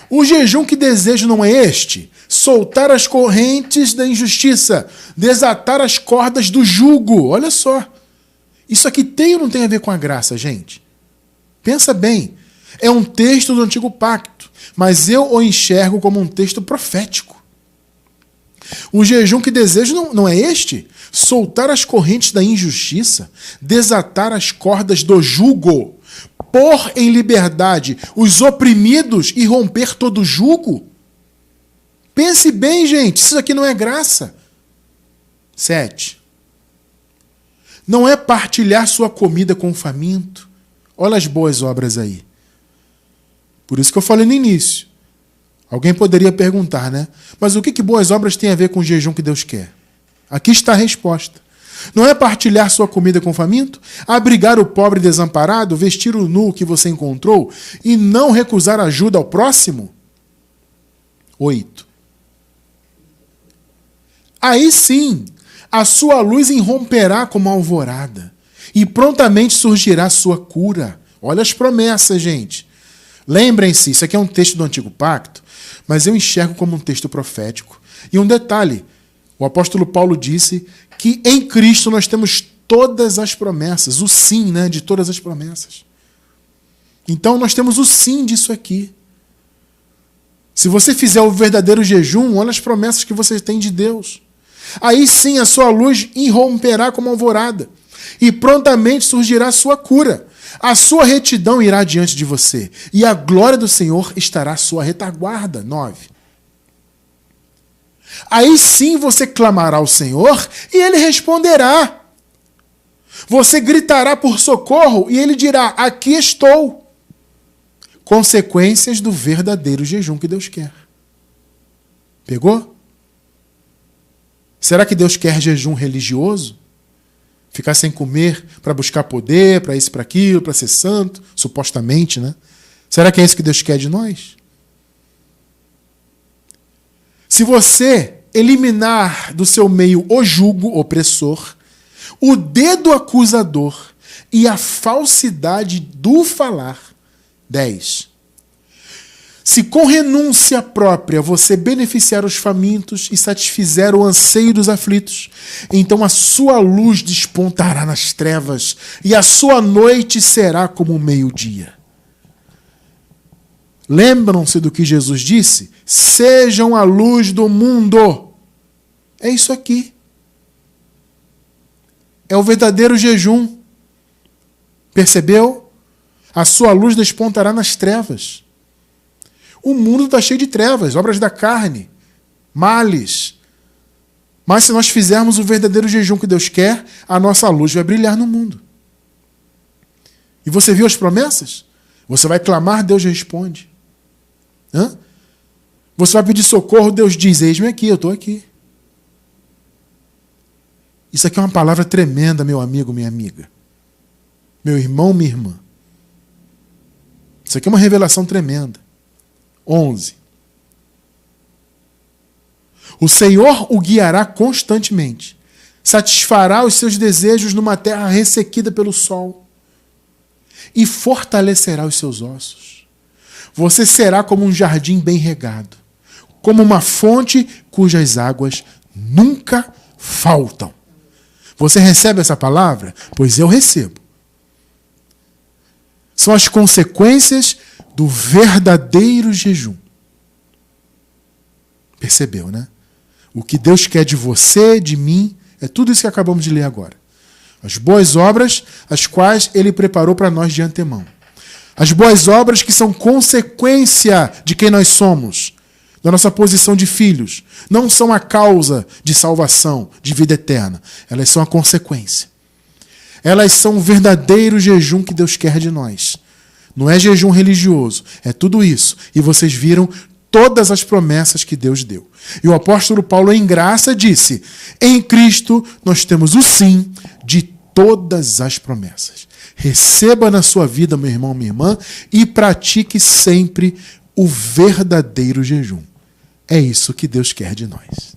O jejum que desejo não é este: soltar as correntes da injustiça, desatar as cordas do jugo. Olha só. Isso aqui tem ou não tem a ver com a graça, gente? Pensa bem. É um texto do Antigo Pacto, mas eu o enxergo como um texto profético. O jejum que desejo não é este: soltar as correntes da injustiça, desatar as cordas do jugo, pôr em liberdade os oprimidos e romper todo jugo? Pense bem, gente, isso aqui não é graça. 7. Não é partilhar sua comida com o faminto. Olha as boas obras aí. Por isso que eu falei no início. Alguém poderia perguntar, né? Mas o que boas obras tem a ver com o jejum que Deus quer? Aqui está a resposta. Não é partilhar sua comida com o faminto? Abrigar o pobre desamparado? Vestir o nu que você encontrou? E não recusar ajuda ao próximo? 8. Aí sim, a sua luz irromperá como a alvorada, e prontamente surgirá sua cura. Olha as promessas, gente. Lembrem-se, isso aqui é um texto do Antigo Pacto, mas eu enxergo como um texto profético. E um detalhe, o apóstolo Paulo disse que em Cristo nós temos todas as promessas, o sim, né, de todas as promessas. Então nós temos o sim disso aqui. Se você fizer o verdadeiro jejum, olha as promessas que você tem de Deus. Aí sim a sua luz irromperá como alvorada, e prontamente surgirá a sua cura. A sua retidão irá diante de você, e a glória do Senhor estará à sua retaguarda. 9. Aí sim você clamará ao Senhor, e Ele responderá. Você gritará por socorro, e Ele dirá: aqui estou. Consequências do verdadeiro jejum que Deus quer. Pegou? Será que Deus quer jejum religioso? Ficar sem comer para buscar poder, para isso, para aquilo, para ser santo, supostamente, né? Será que é isso que Deus quer de nós? Se você eliminar do seu meio o jugo opressor, o dedo acusador e a falsidade do falar. 10. Se com renúncia própria você beneficiar os famintos e satisfizer o anseio dos aflitos, então a sua luz despontará nas trevas e a sua noite será como o meio-dia. Lembram-se do que Jesus disse? Sejam a luz do mundo. É isso aqui. É o verdadeiro jejum. Percebeu? A sua luz despontará nas trevas. O mundo está cheio de trevas, obras da carne, males. Mas se nós fizermos o verdadeiro jejum que Deus quer, a nossa luz vai brilhar no mundo. E você viu as promessas? Você vai clamar, Deus responde. Você vai pedir socorro, Deus diz, eis-me aqui, eu estou aqui. Isso aqui é uma palavra tremenda, meu amigo, minha amiga. Meu irmão, minha irmã. Isso aqui é uma revelação tremenda. 11. O Senhor o guiará constantemente, satisfará os seus desejos numa terra ressequida pelo sol e fortalecerá os seus ossos. Você será como um jardim bem regado, como uma fonte cujas águas nunca faltam. Você recebe essa palavra? Pois eu recebo. São as consequências do verdadeiro jejum. Percebeu, né? O que Deus quer de você, de mim, é tudo isso que acabamos de ler agora. As boas obras, as quais Ele preparou para nós de antemão. As boas obras que são consequência de quem nós somos, da nossa posição de filhos. Não são a causa de salvação, de vida eterna. Elas são a consequência. Elas são o verdadeiro jejum que Deus quer de nós. Não é jejum religioso, é tudo isso. E vocês viram todas as promessas que Deus deu. E o apóstolo Paulo, em graça, disse: em Cristo nós temos o sim de todas as promessas. Receba na sua vida, meu irmão, minha irmã, e pratique sempre o verdadeiro jejum. É isso que Deus quer de nós.